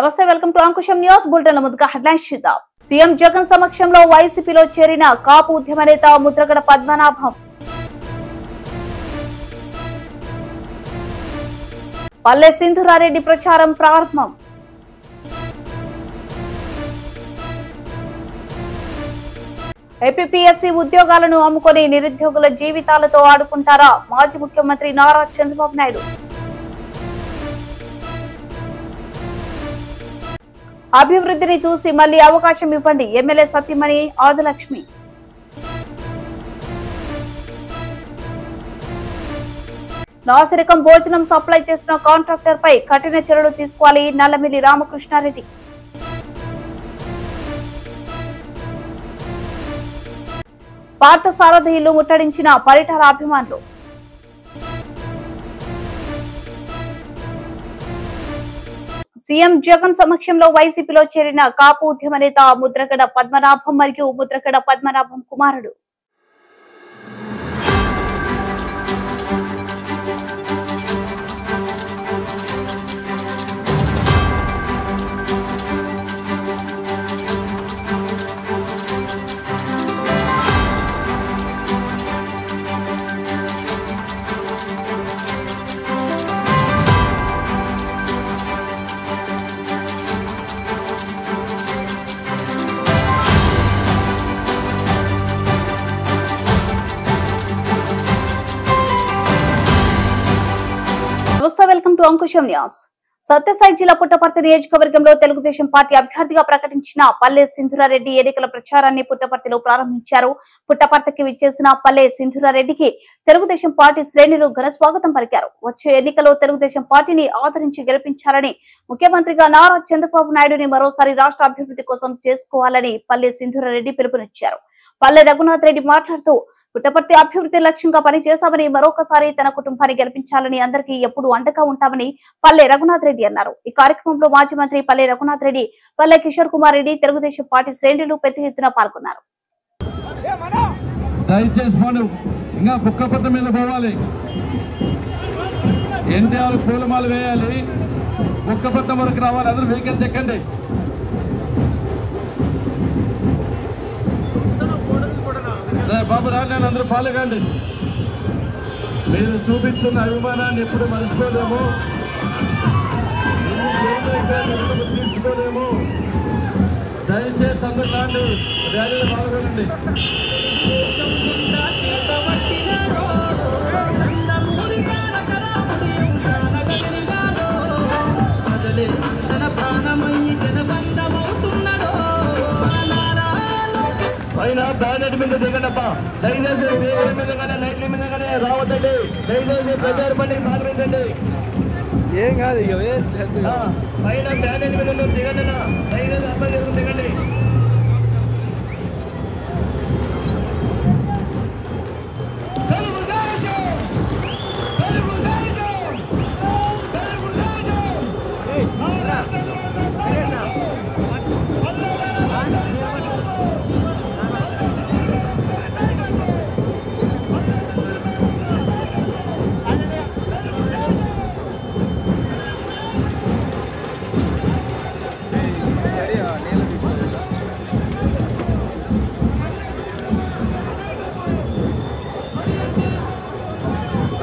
నమస్తే welcome to Ankusam news bulletin ముందుగా headlines చూద్దాం. సీఎం జగన్ సమక్షంలో వైసీపీలో చేరిన కాపు ఉద్యమ నేత ముద్రగడ పద్మనాభం. పల్లె సింధూరారెడ్డి ప్రచారం ప్రారంభం. ఏపీపీఎస్సీ ఉద్యోగాలను అమ్ముకొని నిరుద్యోగుల జీవితాలతో ఆడుకుంటారా మాజీ ముఖ్యమంత్రి నారా చంద్రబాబు నాయుడు. అభివృద్ధిని చూసి మళ్లీ అవకాశం ఇవ్వండి ఎమ్మెల్యే సత్యమణి ఆదిలక్ష్మి. నాసిరకం భోజనం సప్లై చేసిన కాంట్రాక్టర్ పై కఠిన చర్యలు తీసుకోవాలి నల్లమిల్లి రామకృష్ణారెడ్డి. పార్థ సారథి ఇల్లు ముట్టడించిన పరిటాల అభిమానులు. సీఎం జగన్ సమక్షంలో వైసీపీలో చేరిన కాపు ఉద్యమ నేత ముద్రగడ పద్మనాభం మరియు ముద్రగడ పద్మనాభం కుమారుడు. Welcome to Ankusam news. Sathya Sai జిల్లా పుట్టపర్తి నియోజకవర్గంలో తెలుగుదేశం పార్టీ అభ్యర్థిగా ప్రకటించిన పల్లె సింధూరారెడ్డి ఎన్నికల ప్రచారాన్ని పుట్టపర్తిలో ప్రారంభించారు. పుట్టపర్తికి విచ్చేసిన పల్లె సింధూరారెడ్డికి తెలుగుదేశం పార్టీ శ్రేణులు ఘన స్వాగతం పలికారు. వచ్చే ఎన్నికల్లో తెలుగుదేశం పార్టీని ఆదరించి గెలిపించాలని ముఖ్యమంత్రిగా నారా చంద్రబాబు నాయుడుని మరోసారి రాష్ట్ర అభివృద్ధి కోసం చేసుకోవాలని పల్లె సింధూరారెడ్డి పిలుపునిచ్చారు. పల్లె రఘునాథ్ రెడ్డి మాట్లాడుతూ పుట్టపర్తి అభివృద్ధి లక్ష్యంగా పనిచేశామని మరొకసారి తన కుటుంబాన్ని గెలిపించాలని అందరికీ ఎప్పుడు అండగా ఉంటామని పల్లె రఘునాథ్ రెడ్డి అన్నారు. ఈ కార్యక్రమంలో మాజీ మంత్రి పల్లె రఘునాథ్ రెడ్డి, పల్లె కిషోర్ కుమార్ రెడ్డి, తెలుగుదేశం పార్టీ శ్రేణులు పెద్ద ఎత్తున పాల్గొన్నారు. బాబు రా, నేను అందరూ ఫాలో కండి. మీరు చూపించిన అభిమానాన్ని ఎప్పుడు మర్చిపోలేము, తీర్చుకోలేము. దయచేసి అందరూ కాండి, ర్యాలీలో పాల్గొనండి. పైన బ్యానెట్ మీద దిగండప్పా, దయచేసి లైట్ల మీద రావద్దండి, దయచేసి ప్రచార పండుగ పాల్గొంటండి. ఏం కాదు ఇక వేస్ట్. పైన బ్యానెట్ మీద దిగండి, దయచేసి అబ్బాయి దిగండి.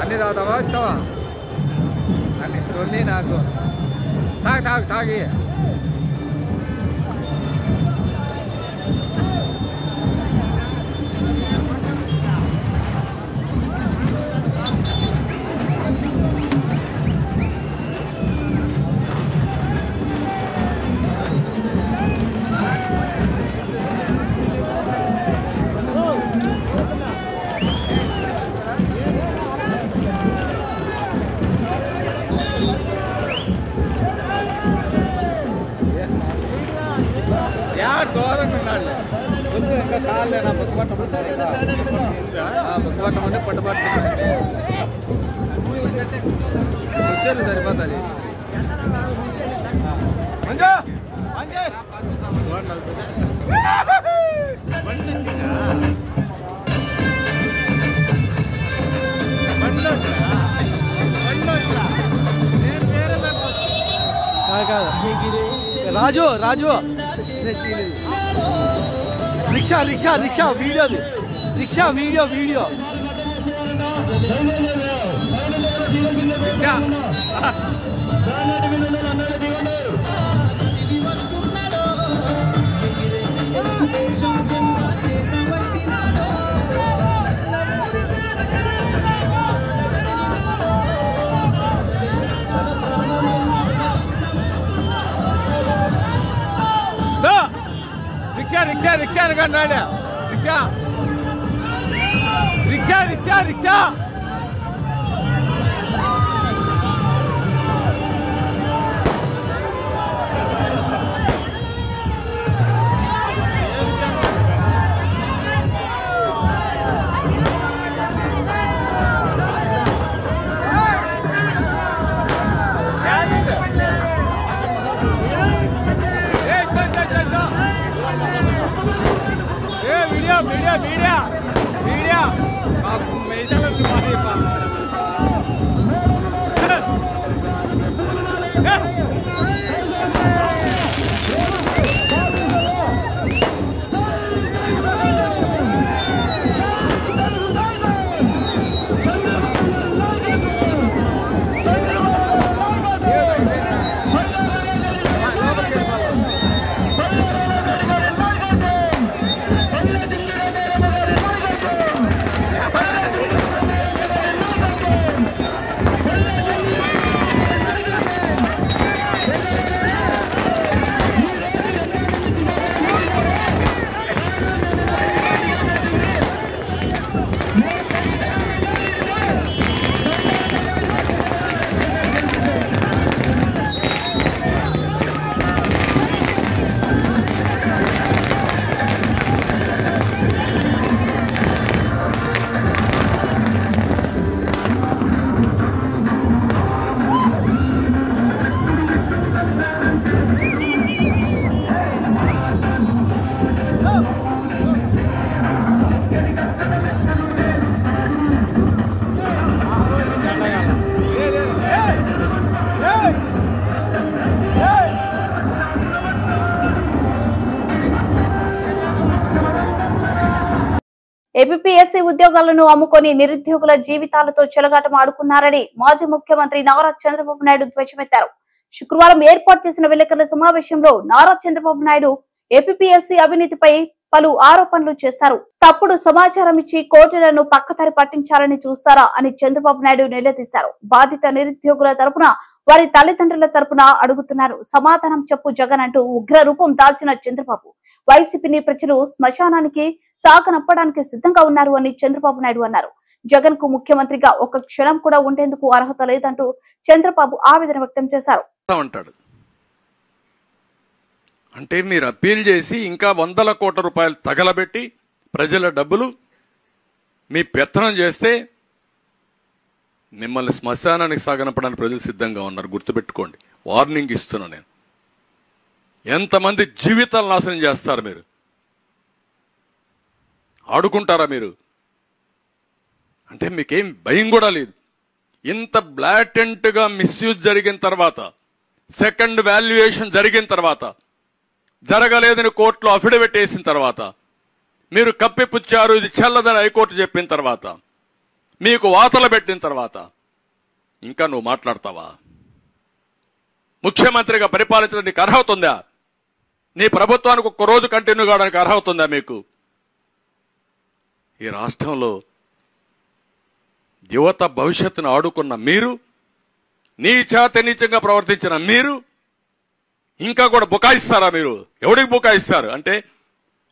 అన్నీ తాగుతావా, ఇస్తావా? అన్ని రెండు నాకు తాగి దూరంగా ఉన్నాడు. ముందు ఇంకా కాలేనా పుట్టుపట్టమంటే పట్టుపట్టమంటే వచ్చారు సరిపోతుంది. కాదు Raju Raju rickshaw rickshaw rickshaw video rickshaw video video rickshaw rickshaw rickshaw అనకండి rickshaw rickshaw rickshaw rickshaw media media media APSC ఉద్యోగాలను అమ్ముకొని నిరుద్యోగుల జీవితాలతో చెలగాటం ఆడుకున్నారని మాజీ ముఖ్యమంత్రి నారా చంద్రబాబు నాయుడు ధ్వజమెత్తారు. శుక్రవారం ఏర్పాటు చేసిన విలేకరుల సమావేశంలో నారా చంద్రబాబు నాయుడు ఏపీఎస్సీ అవినీతిపై పలు ఆరోపణలు చేశారు. తప్పుడు సమాచారం ఇచ్చి కోర్టులను పక్కదారి పట్టించాలని చూస్తారా అని చంద్రబాబు నాయుడు నిలదీశారు. బాధిత నిరుద్యోగుల తరపున వారి తల్లిదండ్రుల తరపున అడుగుతున్నారు. సమాధానం చెప్పు జగన్ అంటూ ఉగ్ర రూపం దాల్చిన చంద్రబాబు వైసీపీని ప్రజలు శ్మశానానికి సాగనంపడానికి సిద్ధంగా ఉన్నారు అని చంద్రబాబు నాయుడు అన్నారు. జగన్ కు ముఖ్యమంత్రిగా ఒక క్షణం కూడా ఉండేందుకు అర్హత లేదంటూ చంద్రబాబు ఆవేదన వ్యక్తం చేశారు. అంటే మీరు అప్పీల్ చేసి ఇంకా 100 కోట్ల రూపాయలు తగలబెట్టి ప్రజల డబ్బులు మీ పెత్తనం చేస్తే మిమ్మల్ని శ్మశానానికి సాగనపడానికి ప్రజలు సిద్ధంగా ఉన్నారు. గుర్తుపెట్టుకోండి, వార్నింగ్ ఇస్తున్నా నేను. ఎంతమంది జీవితాలు నాశనం చేస్తారు మీరు? ఆడుకుంటారా మీరు? అంటే మీకేం భయం కూడా లేదు. ఇంత బ్లాటెంట్ గా మిస్యూజ్ జరిగిన తర్వాత, సెకండ్ వాల్యుయేషన్ జరిగిన తర్వాత, జరగలేదని కోర్టులో అఫిడవిట్ వేసిన తర్వాత, మీరు కప్పిపుచ్చారు ఇది చెల్లదని హైకోర్టు చెప్పిన తర్వాత, మీకు వాతలు పెట్టిన తర్వాత ఇంకా నువ్వు మాట్లాడతావా? ముఖ్యమంత్రిగా పరిపాలించడానికి అర్హత ఉందా? నీ ప్రభుత్వానికి ఒక్క రోజు కంటిన్యూ కావడానికి అర్హత ఉందా మీకు? ఈ రాష్ట్రంలో యువత భవిష్యత్తును ఆడుకున్న మీరు, నీచంగా ప్రవర్తించిన మీరు ఇంకా కూడా బుకాయిస్తారా? మీరు ఎవడికి బుకాయిస్తారు అంటే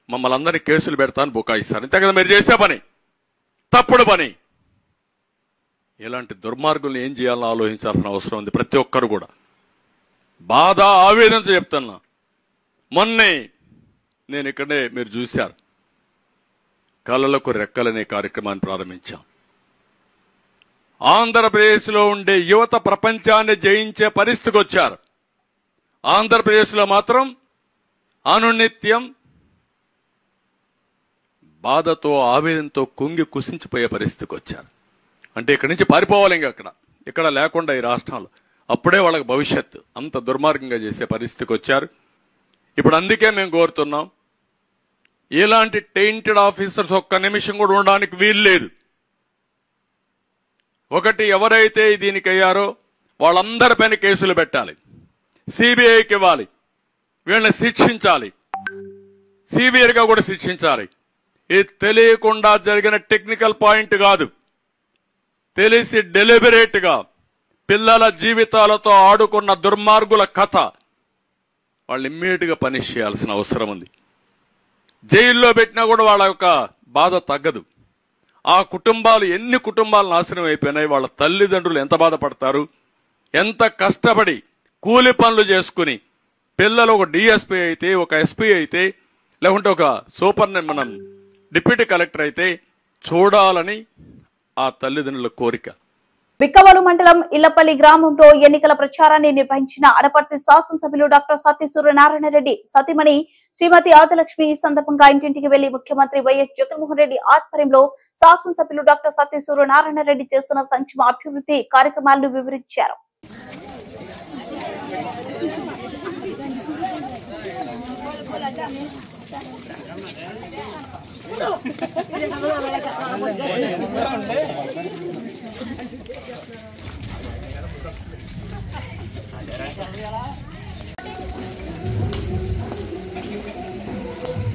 మమ్మల్ని అందరినీ కేసులు పెడతాను బుకాయిస్తారు. అంతే కదా మీరు చేసే పని, తప్పుడు పని. ఇలాంటి దుర్మార్గుల్ని ఏం చేయాలో ఆలోచించాల్సిన అవసరం ఉంది ప్రతి ఒక్కరు కూడా. బాధ ఆవేదనతో చెప్తున్నా. మొన్నే నేను ఇక్కడే మీరు చూశారు, కళలకు రెక్కలనే కార్యక్రమాన్ని ప్రారంభించాం. ఆంధ్రప్రదేశ్లో ఉండే యువత ప్రపంచాన్ని జయించే పరిస్థితికి వచ్చారు. ఆంధ్రప్రదేశ్లో మాత్రం అనునిత్యం బాధతో ఆవేదనతో కుంగి కుసించిపోయే పరిస్థితికి వచ్చారు. అంటే ఇక్కడి నుంచి పారిపోవాలి. ఇక్కడ లేకుండా ఈ రాష్ట్రంలో అప్పుడే వాళ్ళకి భవిష్యత్తు. అంత దుర్మార్గంగా చేసే పరిస్థితికి వచ్చారు. ఇప్పుడు అందుకే మేము కోరుతున్నాం, ఇలాంటి టెయింటెడ్ ఆఫీసర్స్ ఒక్క నిమిషం కూడా ఉండడానికి వీలు లేదు. ఒకటి, ఎవరైతే దీనికి అయ్యారో వాళ్ళందరిపైన కేసులు పెట్టాలి, సిబిఐకి ఇవ్వాలి, వీళ్ళని శిక్షించాలి, సివియర్ గా కూడా శిక్షించాలి. ఇది తెలియకుండా జరిగిన టెక్నికల్ పాయింట్ కాదు, తెలిసి డెలిబరేట్ గా పిల్లల జీవితాలతో ఆడుకున్న దుర్మార్గుల కథ. వాళ్ళు ఇమ్మీడియట్ గా పనిష్ చేయాల్సిన అవసరం ఉంది. జైల్లో పెట్టినా కూడా వాళ్ళ యొక్క బాధ తగ్గదు. ఆ కుటుంబాలు, ఎన్ని కుటుంబాలు నాశనం అయిపోయినాయి, వాళ్ళ తల్లిదండ్రులు ఎంత బాధపడతారు, ఎంత కష్టపడి కూలి పనులు చేసుకుని పిల్లలు ఒక డిఎస్పీ అయితే, ఒక ఎస్పీ అయితే, లేకుంటే ఒక మనం డిప్యూటీ కలెక్టర్ అయితే చూడాలని ఆ తల్లిదండ్రుల కోరిక. బిక్కవోలు మండలం ఇల్లపల్లి గ్రామంలో ఎన్నికల ప్రచారాన్ని నిర్వహించిన అనపర్తి శాసనసభ్యులు డాక్టర్ సత్తి సూర్యనారాయణ రెడ్డి సతీమణి శ్రీమతి ఆదిలక్ష్మి ఈ సందర్భంగా ఇంటింటికి వెళ్లి ముఖ్యమంత్రి వైఎస్ జగన్మోహన్ రెడ్డి ఆధ్వర్యంలో శాసనసభ్యులు డాక్టర్ సత్తి సూర్యనారాయణ రెడ్డి చేస్తున్న సంక్షేమ అభివృద్ధి కార్యక్రమాలను వివరించారు.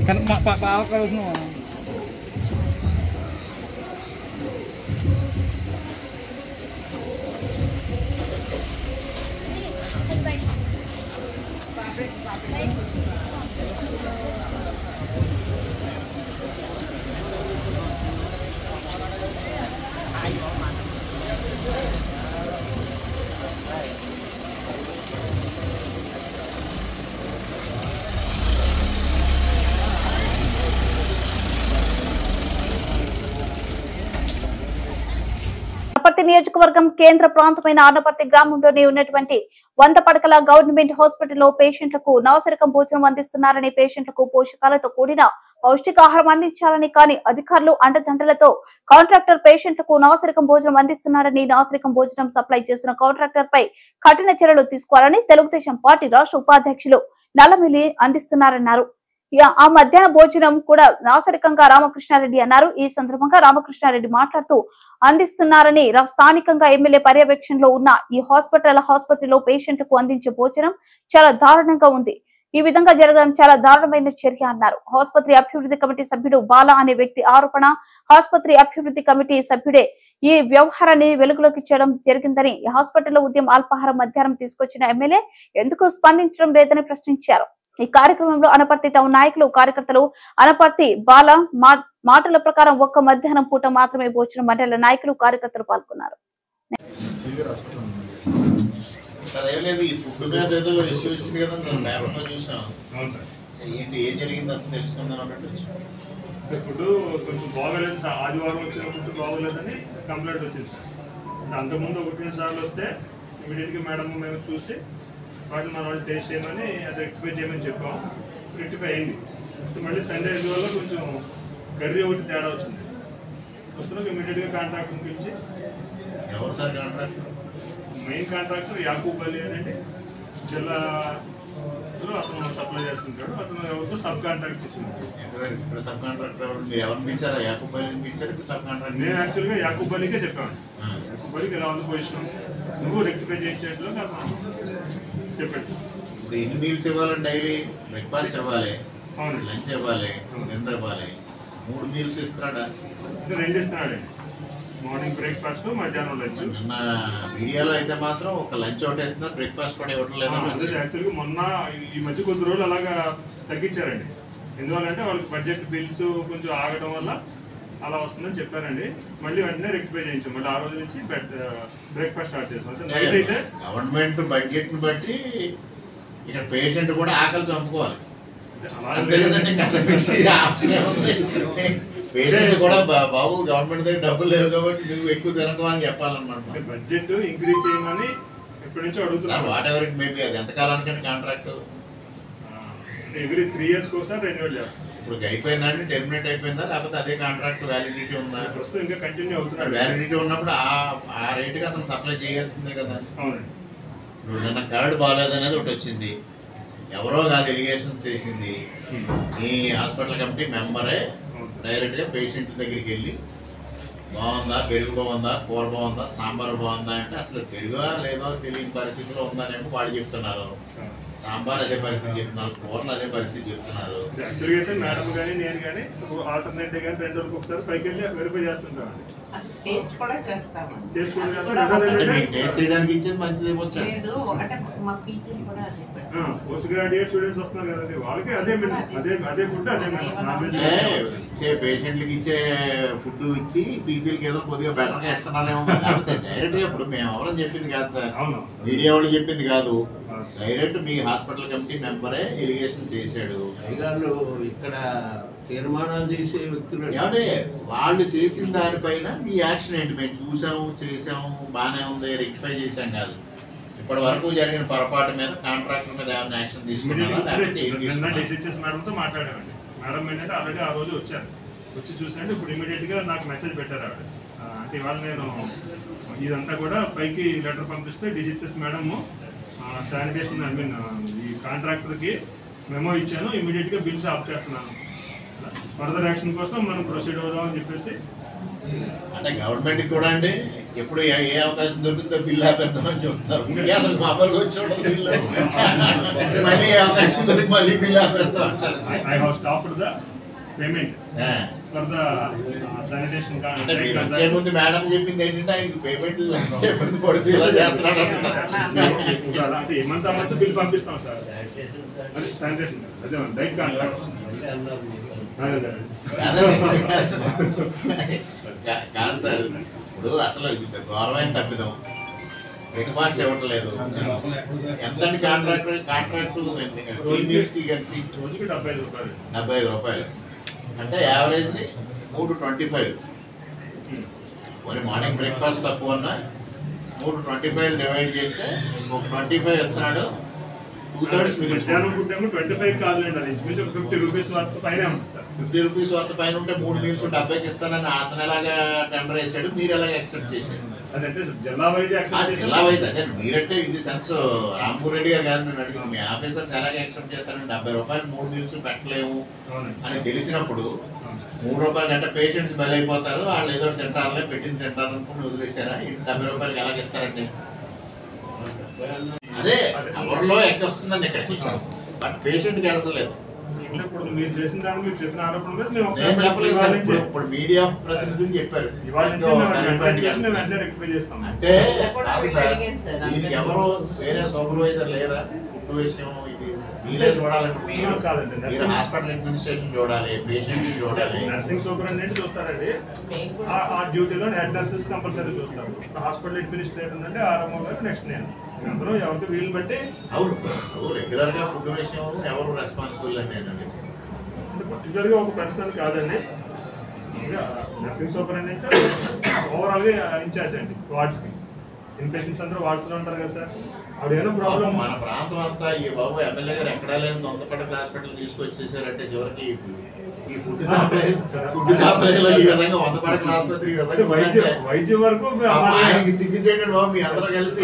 Kan Pak kalau semua. Anaparthi నియోజకవర్గం కేంద్ర ప్రాంతమైన అనపర్తి గ్రామంలోనే ఉన్నటువంటి 100 పడకల గవర్నమెంట్ హాస్పిటల్లో పేషెంట్లకు నవసరకం భోజనం అందిస్తున్నారని, పేషెంట్లకు పోషకాలతో కూడిన పౌష్టికాహారం అందించాలని, కానీ అధికారులు అండదండలతో కాంట్రాక్టర్ పేషెంట్లకు నవసరకం భోజనం అందిస్తున్నారని, నవసరకం భోజనం సప్లై చేస్తున్న కాంట్రాక్టర్ పై కఠిన చర్యలు తీసుకోవాలని తెలుగుదేశం పార్టీ రాష్ట్ర ఉపాధ్యక్షులు నల్లమిల్లి అందిస్తున్నారన్నారు. ఆ మధ్యాహ్న భోజనం కూడా నాసరికంగా రామకృష్ణారెడ్డి అన్నారు. ఈ సందర్భంగా రామకృష్ణారెడ్డి మాట్లాడుతూ అందిస్తున్నారని, స్థానికంగా ఎమ్మెల్యే పర్యవేక్షణలో ఉన్న ఈ ఆసుపత్రిలో పేషెంట్లకు అందించే భోజనం చాలా దారుణంగా ఉంది. ఈ విధంగా జరగడం చాలా దారుణమైన చర్య అన్నారు. ఆసుపత్రి అభివృద్ధి కమిటీ సభ్యుడు బాల అనే వ్యక్తి ఆరోపణ. ఆసుపత్రి అభివృద్ధి కమిటీ సభ్యుడే ఈ వ్యవహారాన్ని వెలుగులోకి చేయడం జరిగిందని, హాస్పిటల్లో ఉదయం అల్పాహారం మధ్యాహ్నం తీసుకొచ్చిన ఎమ్మెల్యే ఎందుకు స్పందించడం లేదని ప్రశ్నించారు. ఈ కార్యక్రమంలో అనపర్తి టౌన్ నాయకులు, కార్యకర్తలు, అనపర్తి బాల మాటల ప్రకారం ఒక్క మధ్యాహ్నం పూట మాత్రమే భోజనం మండల నాయకులు, కార్యకర్తలు పాల్గొన్నారు. ఫుడ్ కొంచెం బాగోలేదు సార్, ఆదివారం వచ్చిన ఫుడ్ బాగోలేదని కంప్లైంట్ వచ్చింది సార్. అంతకుముందు 1-2 సార్లు వస్తే ఇమీడియట్గా మేడం మేము చూసి వాటిని మన వాళ్ళు టేస్ట్ చేయమని, అది రెక్టిఫై చేయమని చెప్పాం. రెక్టిఫై అయింది. మళ్ళీ సండే వల్ల కొంచెం కర్రీ ఒకటి తేడా వచ్చింది. వస్తున్నాం ఇమీడియట్గా కాంట్రాక్టర్ పిలిచి, ఎవరు sir contractor? Main contractor Yakub Ali అనండి, జిల్లా అతను సప్లై చేస్తుంటాడు. అతను ఎవరితో సబ్ కాంట్రాక్ట్ ఇస్తున్నాడు. ఇక్కడ సబ్ కాంట్రాక్టర్ ఎవరు? మీరు ఎవరిని పిలిచారా? యాకూబ్ అలీని పిలిచారు? ఇప్పుడు సబ్ కాంట్రాక్టర్ నేను యాక్చువల్గా యాకూబ్ అలీకే చెప్పాను. యాకూబ్ అలీకి ఎలా ఉంది పొజిషన్, నువ్వు రెక్టిఫై చేసేట్లో నాకు చెప్పాడు. ఇప్పుడు ఎన్ని మీల్స్ ఇవ్వాలండి? డైలీ బ్రేక్ఫాస్ట్ ఇవ్వాలి, లంచ్ ఇవ్వాలి, డిన్నర్ ఇవ్వాలి. 3 మీల్స్ ఇస్తున్నాడా? 2 ఇస్తున్నాడు. మార్నింగ్ బ్రేక్ఫాస్ట్, మధ్యాహ్నం లంచ్. నిన్న మీడియాలో అయితే మాత్రం ఒక లంచ్ ఒకటి ఇస్తున్నారు, బ్రేక్ఫాస్ట్ కూడా ఇవ్వడం లేదు. యాక్చువల్గా మొన్న ఈ మధ్య కొద్ది రోజులు అలాగా తగ్గించారండి. ఎందువల్లంటే వాళ్ళకి బడ్జెట్ బిల్స్ కొంచెం ఆగడం వల్ల అలా వస్తుందని చెప్పారండి. మళ్ళీ వెంటనే రెక్టిఫై చేయించాం. మళ్ళీ ఆ రోజు నుంచి బ్రేక్ఫాస్ట్ స్టార్ట్ చేస్తాం. నైట్ అయితే గవర్నమెంట్ బడ్జెట్ ని బట్టి ఇక్కడ పేషెంట్ కూడా ఆకలి చంపుకోవాలి. పేషెంట్ కూడా బాబు గవర్నమెంట్ దగ్గర డబ్బులు లేవు కాబట్టి నువ్వు ఎక్కువ తినకు అని చెప్పాలన్నమాట. బడ్జెట్ ఇంక్రీజ్ చేయమని ఎప్పటి నుంచో అడుగుతున్నారు. What ever it maybe. అది ఎంతకాలానికంటే కాంట్రాక్ట్? ఎవ్రీ 3 years ఒకసారి రెన్యూవల్ చేస్తాం. ఇప్పుడు అయిపోయిందండి, టెర్మినేట్ అయిపోయిందా, లేకపోతే అదే కాంట్రాక్ట్ వ్యాలిడిటీ ఉందా? ప్రస్తుతం ఇంకా కంటిన్యూ అవుతున్నాడు. వ్యాలిడిటీ ఉన్నప్పుడు ఆ రేటుకి అతను సప్లై చేయాల్సిందే కదా. అవునండి. ఇప్పుడు నిన్న కర్డ్ బాగాలేదు అనేది ఒకటి వచ్చింది. ఎవరో కాదు ఎలిగేషన్స్ చేసింది, ఈ హాస్పిటల్ కమిటీ మెంబరే డైరెక్ట్గా పేషెంట్ల దగ్గరికి వెళ్ళి బాగుందా, పెరుగు బాగుందా, కూర బాగుందా, సాంబార్ బాగుందా అంటే అసలు పెరుగా లేదో తెలియని పరిస్థితిలో ఉందనేమో వాళ్ళు చెప్తున్నారు. సాంబార్ అదే పరిస్థితి చెప్తున్నారు, కూరలు అదే పరిస్థితి చెప్తున్నారు. యాక్చువల్గా అయితే మేడం కానీ నేను కానీ ఆల్టర్నేట్ కానీ 2 రోజులకు ఒకసారి పైకి వెళ్ళి వెరిఫై చేస్తుంటాం. టేస్ట్ కూడా చేస్తాము. టేస్ట్ చేయడానికి ఇచ్చేది మంచిది ఇవ్వచ్చు. పోస్ట్ గ్రాడ్యుయేట్ స్టూడెంట్స్ వస్తున్నారు కదండి, వాళ్ళకి అదే అదే ఫుడ్ ఇచ్చే పేషెంట్లకి ఇచ్చే ఫుడ్ ఇచ్చి పీజీలకి ఏదో కొద్దిగా బెటర్గా ఇస్తున్నారేమో. లేకపోతే డైరెక్ట్ గా ఇప్పుడు మేము ఎవరని చెప్పింది కాదు సార్, మీడియా వాళ్ళు చెప్పింది కాదు, డైరెక్ట్ మీ హాస్పిటల్ కమిటీ మెంబరే ఎలిగేషన్ చేశాడు. ఇక్కడ తీర్మానాలు చేసే వ్యక్తులు ఏమంటే వాళ్ళు చేసిన దానిపైన మీ యాక్షన్ ఏంటి? మేము చూసాము, చేసాము, బాగానే ఉంది, రెక్టిఫై చేసాం కాదు. ఇప్పటి వరకు జరిగిన పొరపాటు మీద కాంట్రాక్టర్ మీద ఏమైనా యాక్షన్ తీసుకున్నారా, లేకపోతే ఏం తీసుకున్నారా? డిసిహెచ్ఎస్ మేడంతో మాట్లాడామండి. మేడం ఏంటంటే ఆల్రెడీ ఆ రోజు వచ్చారు, వచ్చి చూసాంటే ఇప్పుడు ఇమీడియట్గా నాకు మెసేజ్ పెట్టారు ఆవిడ. అంటే ఇవాళ నేను ఇదంతా కూడా పైకి లెటర్ పంపిస్తే డిసిహెచ్ఎస్ మేడము శానిటేషన్ ఈ కాంట్రాక్టర్కి మెమో ఇచ్చాను, ఇమీడియట్గా బిల్స్ ఆఫ్ చేస్తున్నాను, ఫర్దర్ యాక్షన్ కోసం మనం ప్రొసీడ్ అవుదామని చెప్పేసి. అంటే గవర్నమెంట్కి కూడా అండి ఎప్పుడు ఏ అవకాశం దొరుకుతుందో బిల్లు ఆపేద్దామని చెప్తున్నారు. అసలు మామూలుగా వచ్చి ఉండదు బిల్లు, మళ్ళీ ఏ అవకాశం దొరికి మళ్ళీ బిల్లు ఆపేస్తాం అంటారు. I have stopped the payment for the sanitation. అంటే మీరు వచ్చే ముందు మేడం చెప్పింది ఏంటంటే ఆయనకి పేమెంట్ ఇబ్బంది పడుతూ ఇలా చేస్తున్నాడు అంటే ఏమంతా మంత్ బిల్ పంపిస్తాం సార్. శానిటేషన్ అదే డైట్ కాంట్రాక్ట్ కాదు సార్. ఇప్పుడు అసలు ఇది గౌరవమైన తప్పిదం, రిక్వెస్ట్ ఇవ్వట్లేదు. ఎంత కాంట్రాక్ట్ 3 మీల్స్ కి కలిసి రోజుకి 75 రూపాయలు అంటే యావరేజ్ని 325. కొన్ని మార్నింగ్ బ్రేక్ఫాస్ట్ తక్కువ ఉన్నా 325 డివైడ్ చేస్తే ఒక 25 ఇస్తున్నాడు. 2/3 మిగిలిన 25 కాదులేండి, అది 50 రూపీస్ వర్త్ పైన ఉంది సార్. 50 రూపీస్ వర్త్ పైన ఉంటే 3 మీల్స్ 70కి ఇస్తానని అతను ఎలాగా టెండర్ వేసాడు, మీరు ఎలాగ యాక్సెప్ట్ చేశారు? అదంటే జిల్లా వైజ్ జిల్లా వైజ్ అదే మీరంటే ఇది సెన్స్ రాంపూర్ రెడ్డి గారు కాదు నేను అడిగింది. మీ ఆఫీసర్స్ ఎలాగ యాక్సెప్ట్ చేస్తారని 70 రూపాయలు 3 మీల్స్ పెట్టలేము అని తెలిసినప్పుడు 3 రూపాయలు అంటే పేషెంట్స్ బలైపోతారు, వాళ్ళు ఏదో తింటారులే పెట్టింది తింటారు అనుకుని వదిలేశారా? 70 రూపాయలకి ఎలాగ ఇస్తారండి? అదే ఎవరిలో ఎక్కొస్తుందని ఇక్కడికి బట్ పేషెంట్కి వెళ్ళలేదు. నేను చెప్పలేదు సార్, ఇప్పుడు మీడియా ప్రతినిధులు చెప్పారు. అంటే కాదు సార్, దీనికి ఎవరు వేరే సూపర్వైజర్ లేరా? ఫుడ్ విషయం ఇది మీరే చూడాలంటే మీరు హాస్పిటల్ అడ్మినిస్ట్రేషన్ చూడాలి, పేషెంట్ చూడాలి. నర్సింగ్ సూపరింటెండెంట్ చూస్తారండి, ఆ డ్యూటీలో హెడ్ నర్సెస్ కంపల్సరీ చూస్తారు. హాస్పిటల్ అడ్మినిస్ట్రేటర్ అంటే ఆర్ఎంఓ గారు, నెక్స్ట్ నేను, అందరూ ఎవరికి వీలు బట్టి. అవును, రెగ్యులర్ గా ఫుడ్ విషయం ఎవరు రెస్పాన్సిబుల్ అని నేను అంటే పర్టికులర్గా ఒక పర్సన్ కాదండి, నర్సింగ్ సూపరింటెండెంట్ ఓవరాల్గా ఇన్ఛార్జ్ అండి వార్డ్స్కి. ఇన్పేషెంట్స్ అందరూ వార్డ్స్లో ఉంటారు కదా సార్. అదేనా ప్రాబ్లం మన ప్రాంతం అంతా ఈ బాబు ఎమ్మెల్యే గారు ఎక్కడా లేదు దొంతపడక హాస్పిటల్ తీసుకొచ్చేసారంటే చివరికి ఈ ఫుడ్ సప్లైలో ఈ విధంగా వందపడక ఆసుపత్రి వైద్యం వరకు ఆయనకి సిగ్గు చేయడం బాబు. మీ అందరూ కలిసి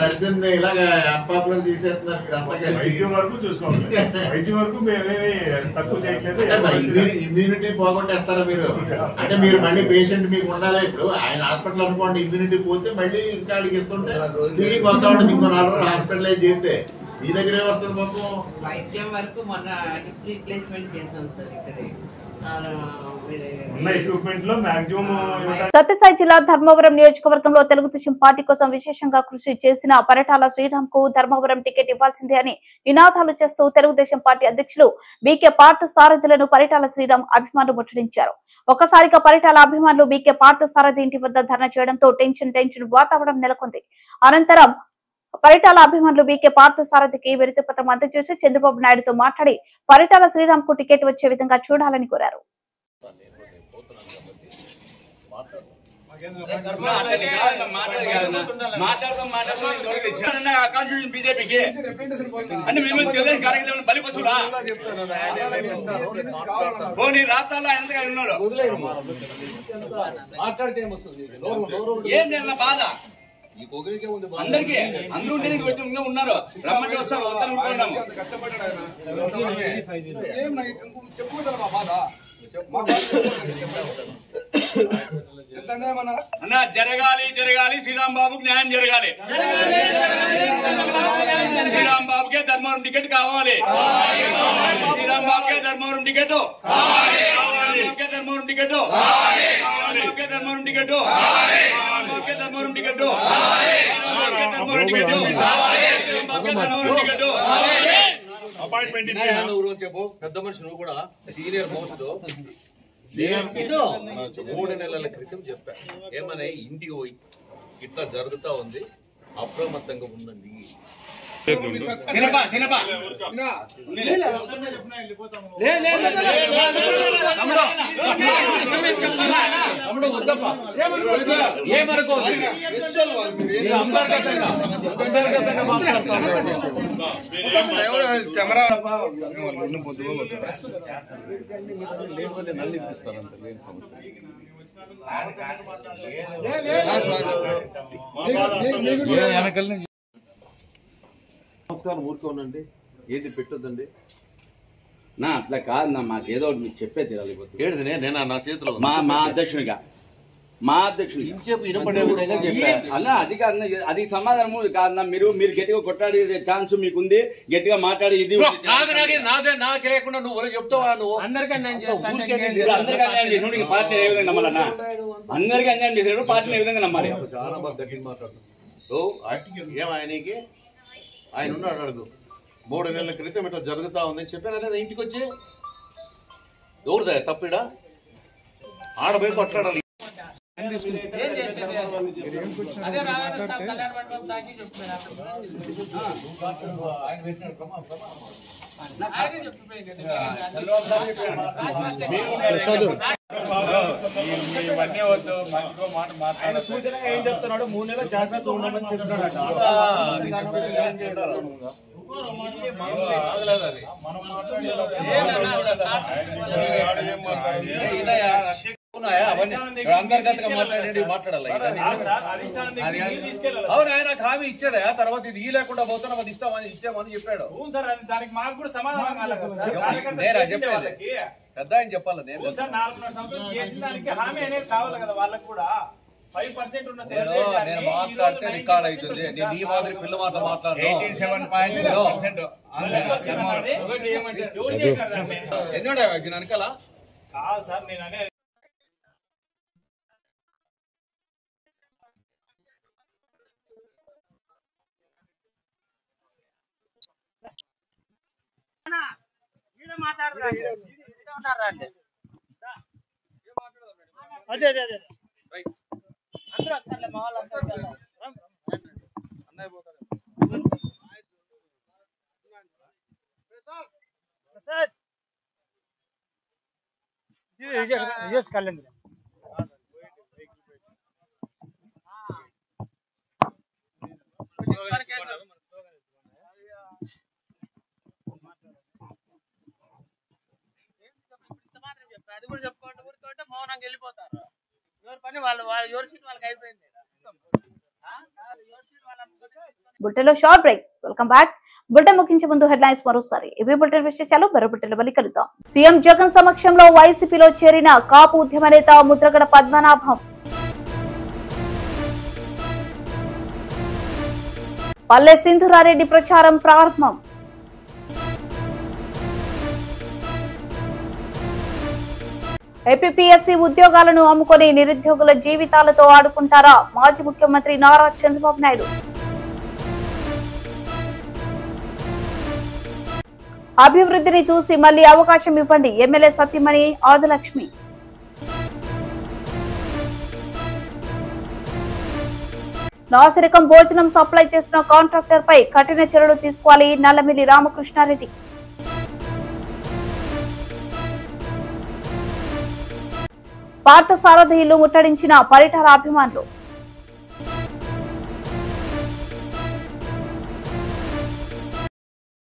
సర్జన్ ఇలాగా అన్పాపులర్ చేసేస్తున్నారు మీరు అంతా కలిసి. వైద్యం వరకు చూసుకోవాలి, వైద్యం వరకు మేమేమి తక్కువ చేయట్లేదు. ఇమ్యూనిటీ పోగొట్టేస్తారా మీరు? అంటే మీరు మళ్ళీ పేషెంట్ మీకు ఉండాలి. ఇప్పుడు ఆయన హాస్పిటల్ అనుకోండి, ఇమ్యూనిటీ పోతే మళ్ళీ ఇంకా అడిగి ఇస్తుంటే ఫీలింగ్ వస్తా ఉంటుంది. ఇంకో 4 రోజులు హాస్పిటలైజ్ చేస్తే మీ దగ్గరే వస్తుంది పాపం. వైద్యం వరకు మొన్న హిప్ రీప్లేస్మెంట్ చేసాం సార్ ఇక్కడే. సత్యసాయి జిల్లా ధర్మవరం నియోజకవర్గంలో తెలుగుదేశం పార్టీ కోసం విశేషంగా కృషి చేసిన పరిటాల శ్రీరామ్ కు ధర్మవరం టికెట్ ఇవ్వాల్సిందే అని నినాదాలు చేస్తూ తెలుగుదేశం పార్టీ అధ్యక్షులు బీకే పార్థ సారథులను పరిటాల శ్రీరామ్ అభిమానులు ముట్టడించారు. ఒక్కసారిగా పరిటాల అభిమానులు బీకే పార్థ సారథి ఇంటి వద్ద ధర్నా చేయడంతో టెన్షన్ వాతావరణం నెలకొంది. అనంతరం పరిటాల అభిమానులు బీకే పార్థ సారథికి వినతి పత్రం అందజేసి చంద్రబాబు నాయుడుతో మాట్లాడి పరిటాల శ్రీరామ్ కు టికెట్ వచ్చే విధంగా చూడాలని కోరారు. ఏం బాధ అందరికీ అందరూ ఉన్నారు రమ్మంటే వస్తారు అన్న జరగాలి జరగాలి శ్రీరామ్ బాబుకి న్యాయం జరగాలి శ్రీరామ్ బాబుకే ధర్మవరం టికెట్ కావాలి శ్రీరామ్ బాబుకే Dharmavaram ticket Dharmavaram ticket Dharmavaram ticket Dharmavaram ticket Dharmavaram ticket appointment చెప్పు పెద్ద మనిషి నువ్వు కూడా సీనియర్ మోస్ట్ 3 నెలల క్రితం చెప్పా ఏమనే ఇంటికి పోయి ఇట్లా జరుగుతా ఉంది అప్రమత్తంగా ఉండండి కెమెరా నమస్కారం ఊరుకోనండి ఏది పెట్టొద్దండి నా అట్లా కాదు నా మాకేదో మీకు చెప్పే తెలియకపోతే ఏడిది నేను నా చేతిలో మా అధ్యక్షుడిగా ఇంచేపు చెప్పా అలా అది కాదు అది సమాధానము కాదన్నా మీరు గట్టిగా కొట్టాడే ఛాన్స్ మీకుంది గట్టిగా మాట్లాడి ఇది నాదే నాకు లేకుండా నువ్వు చెప్తావా నువ్వు అందరికీ అన్యాయం చేసినప్పుడు పార్టీ ఏ విధంగా నమ్మాలన్నా అందరికీ అన్యాయం చేసినప్పుడు పార్టీని ఏ విధంగా నమ్మాలి చాలా మంది దగ్గర మాట్లాడుతున్నావు ఏం ఆయనకి ఆయన ఉన్నాడు అడుగు 3 నెలల క్రితం ఇట్లా జరుగుతా ఉందని చెప్పాను లేదా ఇంటికి వచ్చి ఎవరుదా తప్పిడా ఆడపోయి కొట్లాడాలి ఇవన్నీ వద్దు మంచిగా మాట మాట్లాడాలి సూచనగా ఏం చెప్తున్నాడు 3 నెలల జాగ్రత్త ఉండమని చెప్తున్నాడు అంతర్గతంగా మాట్లాడాలి అవును ఆయన హామీ ఇచ్చాడా తర్వాత ఇది లేకుండా పోతున్నా అది ఇచ్చామని చెప్పాడు దానికి మాకు కూడా సమాధానం చెప్పాలి పెద్ద ఆయన చెప్పాలి నేను 4 సంవత్సరాలు చేసిన దానికి హామీ అనేది కావాలి కదా వాళ్ళకి కూడా 5% ఉన్న నేను మాట్లాడితే రికార్డ్ అవుతుంది నేను ఈ మాదిరి పిల్ల మాట మాట్లాడను ఎన్నోడా వెనకాల కాదు సార్ నేను అనేది అదే అదే అదే అందరూ వస్తారులే మా వాళ్ళు అందరూ అన్నయ్య పోతారు కళ్యాణ్ అది కూడా చెప్పుకుంటే మౌనంగా వెళ్ళిపోతారు ఎవరి పని వాళ్ళు ఎవరి సీట్ వాళ్ళకి అయిపోయింది బులెటిన్లో short break. Welcome back. Bulletin ముగించే ముందు హెడ్లైన్స్ మరోసారి. ఇవి బులెటిన్ విశేషాలు. మరో బులెటిన్లో మళ్ళీ కలుద్దాం. సీఎం జగన్ సమక్షంలో వైసీపీలో చేరిన కాపు ఉద్యమ నేత ముద్రగడ పద్మనాభం. పల్లె సింధూరారెడ్డి ప్రచారం ప్రారంభం. ఏపీపీఎస్సీ ఉద్యోగాలను అమ్ముకొని నిరుద్యోగుల జీవితాలతో ఆడుకుంటారా మాజీ ముఖ్యమంత్రి నారా చంద్రబాబు నాయుడు. అభివృద్ధిని చూసి మళ్లీ అవకాశం ఇవ్వండి ఎమ్మెల్యే సత్యమణి ఆదిలక్ష్మి. నాసిరకం భోజనం సప్లై చేసిన కాంట్రాక్టర్ పై కఠిన చర్యలు తీసుకోవాలి నల్లమిల్లి రామకృష్ణారెడ్డి. పార్థసారథి ఇల్లు ముట్టడించిన పరిటాల అభిమానులు.